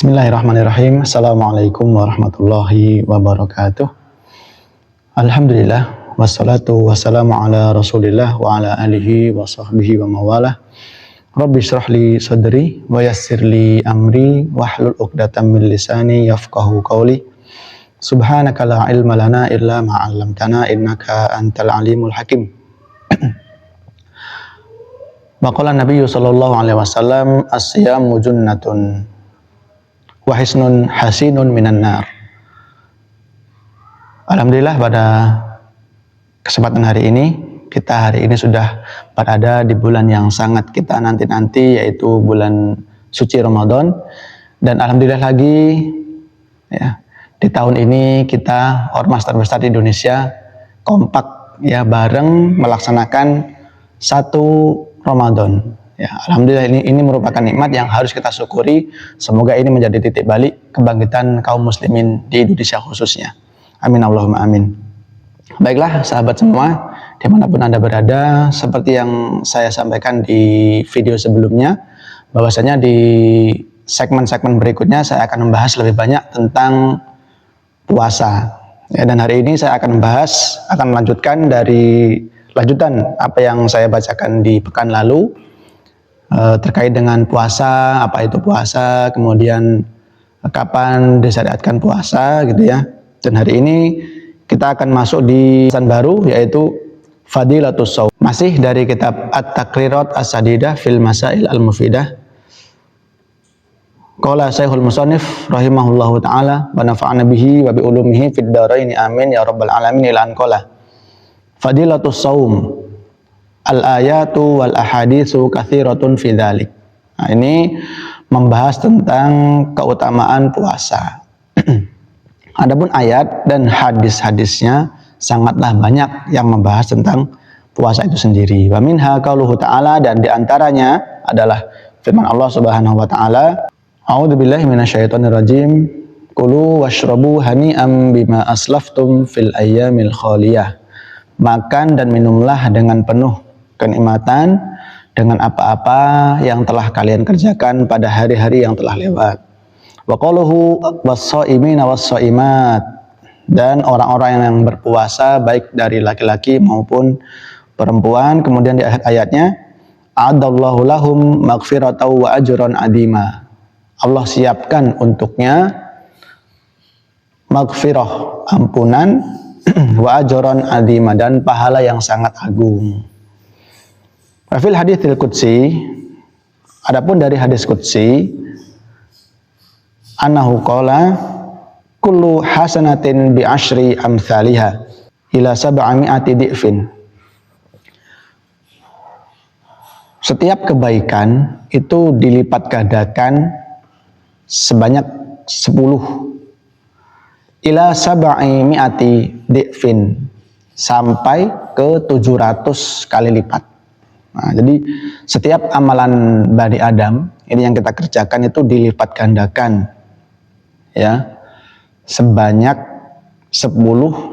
Bismillahirrahmanirrahim. Assalamualaikum warahmatullahi wabarakatuh. Alhamdulillah wassalatu wassalamu ala Rasulillah wa ala alihi wa sahbihi wa mawalah. Rabbi shrah li sadri wa yassir li amri wahlul 'uqdatam min lisani yafqahu qawli. Subhanaka la ilma lana illa ma 'allamtana innaka antal alimul hakim. Maqala Nabi sallallahu alaihi wasallam as-siyamu junnatun wa hisnun hasinun minan nar. Alhamdulillah pada kesempatan hari ini sudah berada di bulan yang sangat kita nanti-nanti, yaitu bulan suci Ramadan. Dan alhamdulillah lagi ya, di tahun ini kita ormas terbesar di Indonesia kompak ya bareng melaksanakan satu Ramadan. Ya, alhamdulillah ini merupakan nikmat yang harus kita syukuri. Semoga ini menjadi titik balik kebangkitan kaum muslimin di Indonesia khususnya. Amin Allahumma amin. Baiklah sahabat semua, dimanapun Anda berada, seperti yang saya sampaikan di video sebelumnya, bahwasanya di segmen-segmen berikutnya saya akan membahas lebih banyak tentang puasa. Ya, dan hari ini saya akan melanjutkan dari lanjutan apa yang saya bacakan di pekan lalu. Terkait dengan puasa, apa itu puasa, kemudian kapan disyariatkan puasa gitu ya. Dan hari ini kita akan masuk di bahasan baru, yaitu Fadilatus Shaum. Masih dari kitab At-Taqrirat As-Sadidah fil Masail Al-Mufidah. Qala Syekhul Musannif rahimahullahu taala wa nafa'ana bihi wa bi ulumihi fid dharain amin ya rabbal alamin ila an qala Fadilatus Shaum al-ayatu wal ahaditsu katsiratun fi dzalik. Nah, ini membahas tentang keutamaan puasa. Adapun ayat dan hadis-hadisnya sangatlah banyak yang membahas tentang puasa itu sendiri. Wa minha qauluhu ta'ala, dan diantaranya adalah firman Allah Subhanahu wa taala, A'udzubillahi minasyaitonir rajim. Kulu washrabu hani'am bima aslaftum fil ayyamil khaliyah. Makan dan minumlah dengan penuh kenikmatan dengan apa-apa yang telah kalian kerjakan pada hari-hari yang telah lewat. Wa qaluhu was-shaimina was-shaimat, dan orang-orang yang berpuasa baik dari laki-laki maupun perempuan. Kemudian di ayatnya, a'adallahu lahum maghfiratan wa ajran adima. Allah siapkan untuknya maghfirah, ampunan, wa ajran adima, dan pahala yang sangat agung. Fil haditsil qudsi, adapun dari hadis qudsi, annahu qala kullu hasanatin bi asyri amsalihha ila sab'ami'ati di'fin. Setiap kebaikan itu dilipat gandakan sebanyak 10 ila sab'imi'ati di'fin, sampai ke 700 kali lipat. Nah, jadi setiap amalan Bani Adam ini yang kita kerjakan itu dilipat gandakan ya sebanyak 10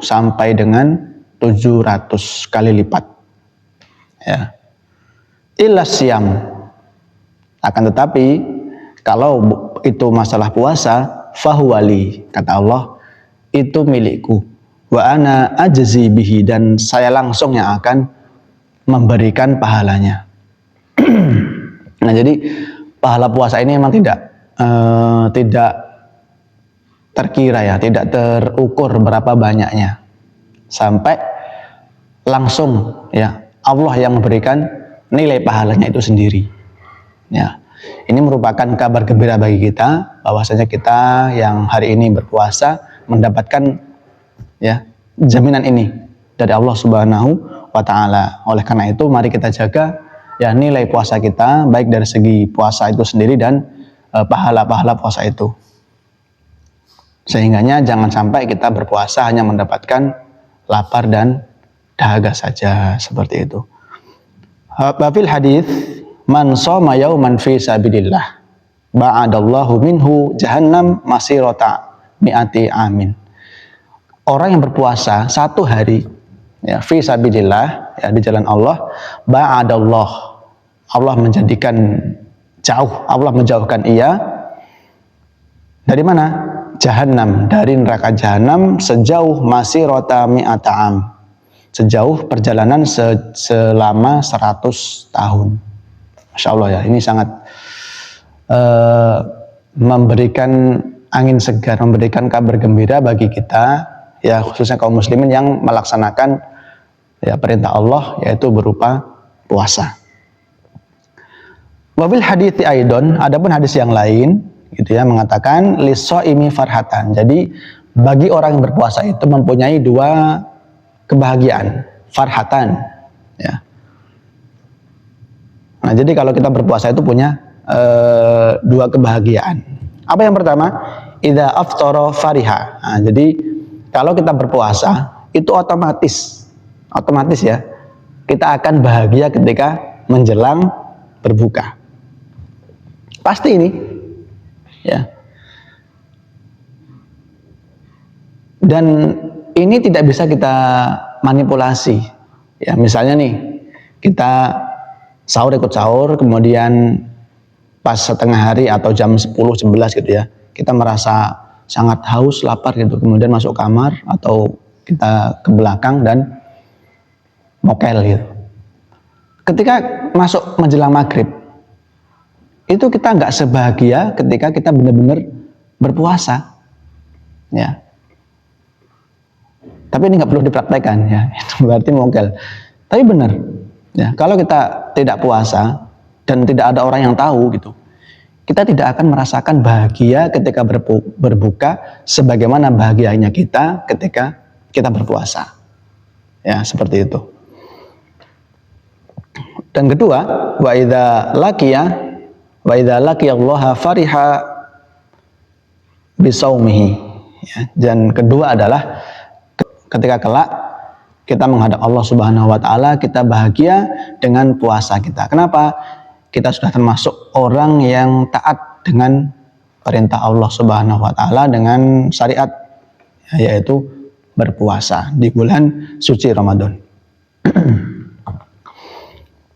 sampai dengan 700 kali lipat ya. Illa siyam, akan tetapi kalau itu masalah puasa, fahuwali, kata Allah, itu milikku, wa ana ajzi bihi, dan saya langsung yang akan memberikan pahalanya. Nah, jadi pahala puasa ini memang tidak terkira ya, tidak terukur berapa banyaknya, sampai langsung ya Allah yang memberikan nilai pahalanya itu sendiri. Ya, ini merupakan kabar gembira bagi kita bahwasanya kita yang hari ini berpuasa mendapatkan ya jaminan ini dari Allah Subhanahu wa ta'ala. Oleh karena itu mari kita jaga ya nilai puasa kita, baik dari segi puasa itu sendiri dan pahala-pahala puasa itu, sehingganya jangan sampai kita berpuasa hanya mendapatkan lapar dan dahaga saja, seperti itu. Fil hadis, man shoma yauman fi sabilillah ba'adallahu minhu jahannam masirata mi'ati amin. Orang yang berpuasa satu hari ya fi sabilillah, ya di jalan Allah, ba'adallah, Allah menjadikan jauh, Allah menjauhkan ia Dari mana? Jahannam, dari neraka Jahannam sejauh masirata mi'ata am. Sejauh perjalanan selama 100 tahun. Masya Allah ya, ini sangat memberikan angin segar, memberikan kabar gembira bagi kita, ya khususnya kaum muslimin yang melaksanakan ya perintah Allah, yaitu berupa puasa. Wabil hadithi aidon, adapun hadis yang lain gitu ya, mengatakan lisoimi farhatan. Jadi bagi orang yang berpuasa itu mempunyai dua kebahagiaan, farhatan ya. Nah, jadi kalau kita berpuasa itu punya dua kebahagiaan. Apa yang pertama? Idza aftara fariha. Nah, jadi kalau kita berpuasa itu otomatis ya, kita akan bahagia ketika menjelang berbuka. Pasti ini ya. Dan ini tidak bisa kita manipulasi. Ya, misalnya nih, kita sahur ikut sahur, kemudian pas setengah hari atau jam 10, 11 gitu ya, kita merasa sangat haus, lapar gitu, kemudian masuk kamar atau kita ke belakang dan mokel gitu. Ketika masuk menjelang maghrib, itu kita nggak sebahagia ketika kita benar-benar berpuasa ya. Tapi ini nggak perlu dipraktekkan ya, itu berarti mokel. Tapi benar ya, kalau kita tidak puasa dan tidak ada orang yang tahu gitu, kita tidak akan merasakan bahagia ketika berbuka sebagaimana bahagianya kita ketika kita berpuasa ya, seperti itu. Dan kedua, wa idza laqiya Allah fariha bisaumihi ya. Dan kedua adalah ketika kelak kita menghadap Allah Subhanahu wa taala, kita bahagia dengan puasa kita. Kenapa? Kita sudah termasuk orang yang taat dengan perintah Allah Subhanahu wa taala dengan syariat, yaitu berpuasa di bulan suci Ramadan.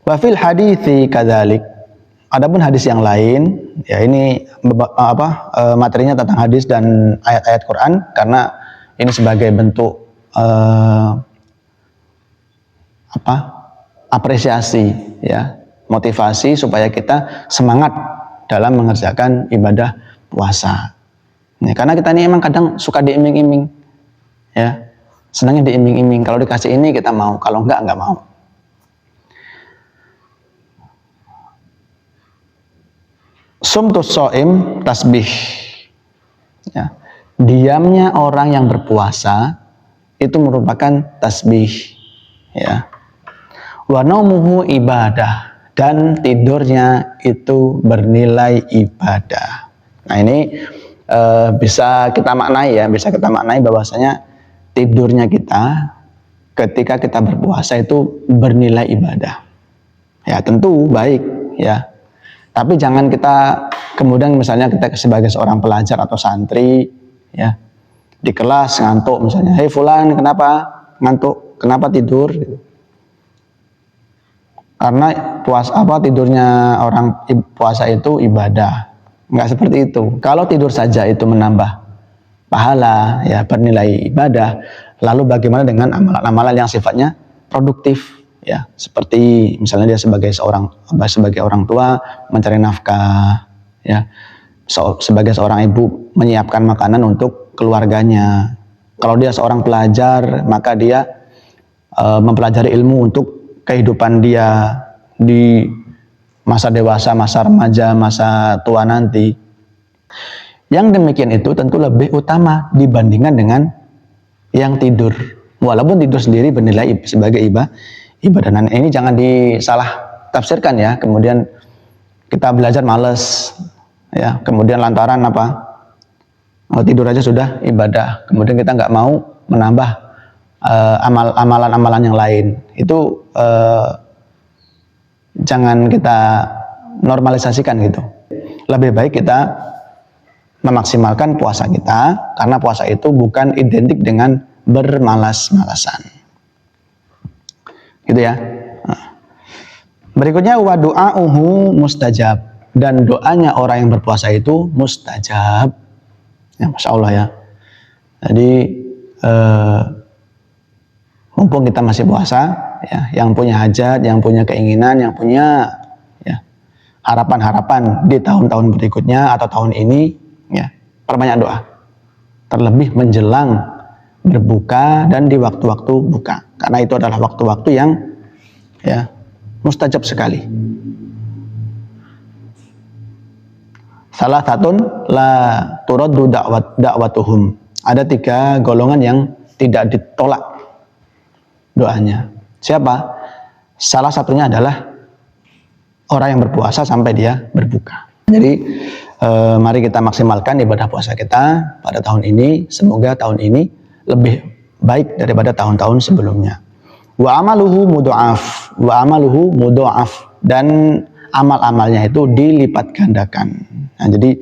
Wa fil hadithi kadzalik. Adapun hadis yang lain, ya ini materinya tentang hadis dan ayat-ayat Quran, karena ini sebagai bentuk apresiasi ya, motivasi supaya kita semangat dalam mengerjakan ibadah puasa. Ya, karena kita ini emang kadang suka diiming-iming ya, senangnya diiming-iming, kalau dikasih ini kita mau, kalau enggak mau. Sumtus shaim tasbih ya, diamnya orang yang berpuasa itu merupakan tasbih ya. Wa naumuhu ibadah, dan tidurnya itu bernilai ibadah. Nah, ini bisa kita maknai bahwasanya tidurnya kita ketika kita berpuasa itu bernilai ibadah. Ya, tentu baik ya. Tapi jangan kita kemudian misalnya kita sebagai seorang pelajar atau santri ya, di kelas ngantuk misalnya, "Hei fulan, kenapa ngantuk? Kenapa tidur?" Karena tidurnya orang puasa itu ibadah. Enggak seperti itu. Kalau tidur saja itu menambah pahala ya, bernilai ibadah, lalu bagaimana dengan amalan-amalan yang sifatnya produktif ya, seperti misalnya dia sebagai orang tua mencari nafkah ya, sebagai seorang ibu menyiapkan makanan untuk keluarganya. Kalau dia seorang pelajar, maka dia mempelajari ilmu untuk kehidupan dia di masa dewasa, masa remaja, masa tua nanti. Yang demikian itu tentu lebih utama dibandingkan dengan yang tidur. Walaupun tidur sendiri bernilai sebagai ibadah. Dan ini jangan disalah tafsirkan ya. Kemudian kita belajar malas ya, kemudian lantaran tidur aja sudah ibadah, kemudian kita nggak mau menambah amalan-amalan yang lain. Itu jangan kita normalisasikan gitu. Lebih baik kita memaksimalkan puasa kita, karena puasa itu bukan identik dengan bermalas-malasan. Gitu ya. Berikutnya wa du'auhu mustajab, dan doanya orang yang berpuasa itu mustajab Ya, Masya Allah ya. Jadi mumpung kita masih puasa, ya, yang punya hajat, yang punya keinginan, yang punya ya, harapan-harapan di tahun-tahun berikutnya atau tahun ini, ya, perbanyak doa. Terlebih menjelang berbuka dan di waktu-waktu buka, karena itu adalah waktu-waktu yang ya mustajab sekali. Salah satu la turaddu da'watuhum. Ada 3 golongan yang tidak ditolak doanya. Siapa? Salah satunya adalah orang yang berpuasa sampai dia berbuka. Jadi mari kita maksimalkan ibadah puasa kita pada tahun ini. Semoga tahun ini lebih baik daripada tahun-tahun sebelumnya. Wa amaluhu mudha'af, dan amal-amalnya itu dilipat gandakan. Nah, jadi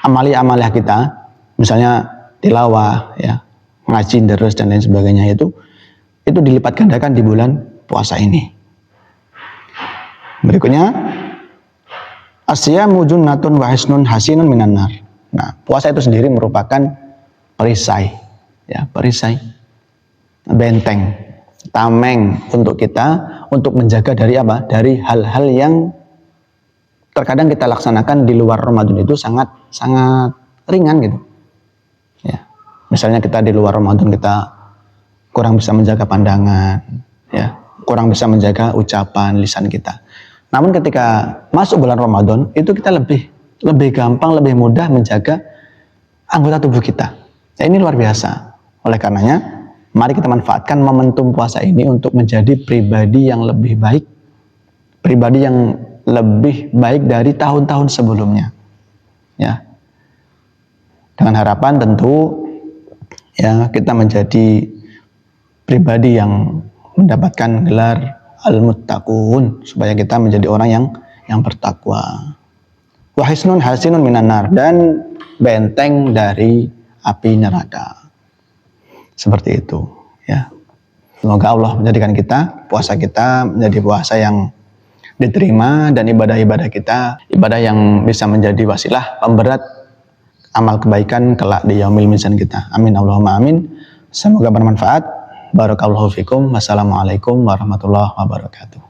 amalia kita, misalnya tilawah, ya, ngaji terus dan lain sebagainya, itu dilipat gandakan di bulan puasa ini. Berikutnya, asyamu junnatun wa hisnun hasinun minan nar. Nah, puasa itu sendiri merupakan perisai, ya, perisai, benteng, tameng untuk kita untuk menjaga dari apa? Dari hal-hal yang terkadang kita laksanakan di luar Ramadan itu sangat ringan gitu. Ya. Misalnya kita di luar Ramadan kita kurang bisa menjaga pandangan, ya, kurang bisa menjaga ucapan lisan kita. Namun ketika masuk bulan Ramadan itu kita lebih gampang, lebih mudah menjaga anggota tubuh kita. Ya, ini luar biasa. Oleh karenanya, mari kita manfaatkan momentum puasa ini untuk menjadi pribadi yang lebih baik, pribadi yang lebih baik dari tahun-tahun sebelumnya, ya. Dengan harapan tentu ya kita menjadi pribadi yang mendapatkan gelar al-muttaqun, supaya kita menjadi orang yang bertakwa. Wa hisnun hasinun minan nar, dan benteng dari api neraka. Seperti itu, ya. Semoga Allah menjadikan puasa kita menjadi puasa yang diterima, dan ibadah-ibadah kita ibadah yang bisa menjadi wasilah pemberat amal kebaikan kelak di yaumil mizan kita. Amin Allahumma amin. Semoga bermanfaat. Barakallahu fikum. Wassalamualaikum warahmatullahi wabarakatuh.